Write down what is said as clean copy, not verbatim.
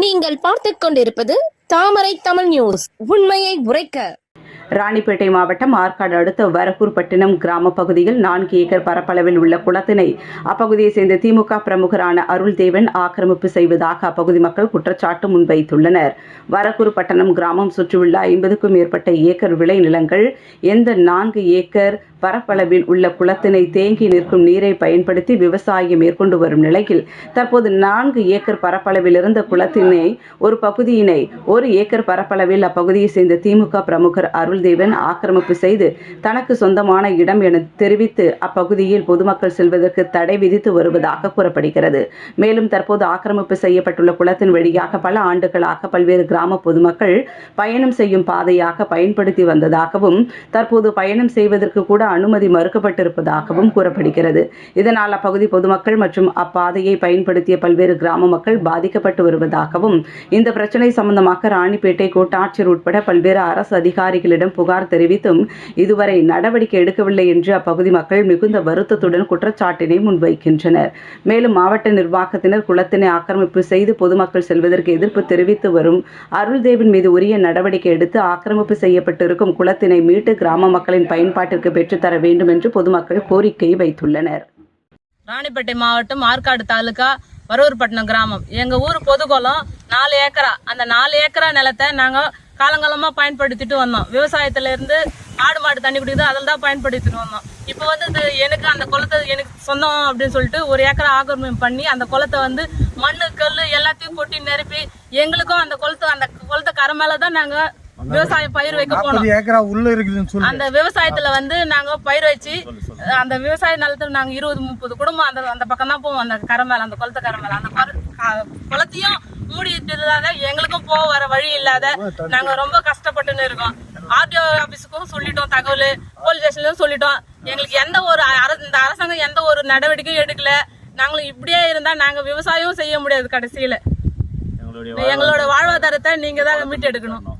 நீங்கள் பார்த்துக் கொண்டிருப்பது தாமரை தமிழ் நியூஸ். உண்மையை உரைக்க. ராணிப்பேட்டை மாவட்டம் ஆற்காடு அடுத்த வரக்கூர்பட்டினம் கிராம பகுதியில் 4 ஏக்கர் பரப்பளவில் உள்ள குளத்தினை அப்பகுதியை சேர்ந்த திமுக பிரமுகரான அருள்தேவன் ஆக்கிரமிப்பு செய்வதாக அப்பகுதி மக்கள் குற்றச்சாட்டு முன்வைத்துள்ளனர். வரக்கூர்பட்டினம் கிராமம் சுற்றியுள்ள 50க்கும் மேற்பட்ட ஏக்கர் விளை நிலங்கள் எந்த 4 ஏக்கர் பரப்பளவில் உள்ள குளத்தினை தேங்கி நிற்கும் நீரை பயன்படுத்தி விவசாயம் மேற்கொண்டு வரும் நிலையில் தற்போது 4 ஏக்கர் பரப்பளவில் இருந்த குளத்தினை ஒரு பகுதியினை 1 ஏக்கர் பரப்பளவில் அப்பகுதியை சேர்ந்த திமுக பிரமுகர் அருள்தேவன் ஆக்கிரமிப்பு செய்து தனக்கு சொந்தமான இடம் என தெரிவித்து அப்பகுதியில் பொதுமக்கள் செல்வதற்கு தடை விதித்து வருவதாக கூறப்படுகிறது. மேலும் தற்போது ஆக்கிரமிப்பு செய்யப்பட்டுள்ள குளத்தின் வழியாக பல ஆண்டுகளாக பல்வேறு கிராம பொதுமக்கள் பயணம் செய்யும் பாதையாக பயன்படுத்தி வந்ததாகவும் தற்போது பயணம் செய்வதற்கு கூட அனுமதி மறுக்கப்பட்டிருப்பதாகவும் கூறப்படுகிறது. இதனால் அப்பகுதி பொதுமக்கள் மற்றும் அப்பாதையை பயன்படுத்திய பல்வேறு கிராம மக்கள் பாதிக்கப்பட்டு வருவதாகவும் இந்த பிரச்சனை சம்பந்தமாக ராணிப்பேட்டை கோட்டாட்சியர் உட்பட பல்வேறு அரசு அதிகாரிகளிடம் புகார் தெரிவித்தும் இதுவரை நடவடிக்கை எடுக்கவில்லை என்று அப்பகுதி மக்கள் மிகுந்த வருத்தத்துடன் குற்றச்சாட்டினை முன்வைக்கின்றனர். மேலும் மாவட்ட நிர்வாகத்தினர் குளத்தினை ஆக்கிரமிப்பு செய்து பொதுமக்கள் செல்வதற்கு எதிர்ப்பு தெரிவித்து வரும் அருள்தேவன் மீது உரிய நடவடிக்கை எடுத்து ஆக்கிரமிப்பு செய்யப்பட்டிருக்கும் குளத்தினை மீட்டு கிராம மக்களின் பயன்பாட்டிற்கு பெற்றுத்தர வேண்டும் என்று பொதுமக்கள் கோரிக்கை வைத்துள்ளனர். ராணிப்பேட்டை மாவட்டம் ஆற்காடு தாலுகா வரக்கூர்பட்டினம் கிராமம். எங்க ஊர் பொதுக்குளம் 4 ஏக்கரா. அந்த 4 ஏக்கரா நிலத்தை நாங்க காலங்காலமா பயன்படுத்திட்டு வந்தோம். விவசாயத்துல இருந்து ஆடு மாடு தண்ணி குடிக்குது, அதில் தான் பயன்படுத்திட்டு வந்தோம். இப்போ வந்து எனக்கு அந்த குளத்தை எனக்கு சொந்தம் அப்படின்னு சொல்லிட்டு 1 ஏக்கரா ஆக்கிரமிப்பு பண்ணி அந்த குளத்தை வந்து மண்ணு கல் எல்லாத்தையும் கொட்டி நிரப்பி எங்களுக்கும் அந்த குளத்தை கரை மேலதான் நாங்க விவசாயம் பயிர் வைக்க போனோம். அந்த விவசாயத்துல வந்து நாங்க பயிர் வச்சு அந்த விவசாய நிலத்துல நாங்க 20-30 குடும்பம் அந்த பக்கம் தான் போவோம். அந்த கரை மேல, அந்த குளத்தை கரை மேல அந்த குளத்தையும் மூடிட்டதாக எங்களுக்கும் போக வர வழி இல்லாத நாங்க ரொம்ப கஷ்டப்பட்டுன்னு இருக்கோம். ஆர்டிஓ ஆபீஸுக்கும் சொல்லிட்டோம், தகவல் போலீஸ் ஸ்டேஷன்லயும் சொல்லிட்டோம். எங்களுக்கு இந்த அரசாங்கம் எந்த ஒரு நடவடிக்கையும் எடுக்கல. நாங்களும் இப்படியே இருந்தா நாங்க விவசாயம் செய்ய முடியாது. கடைசியில எங்களோட வாழ்வாதாரத்தை நீங்க தான் மீட்டு எடுக்கணும்.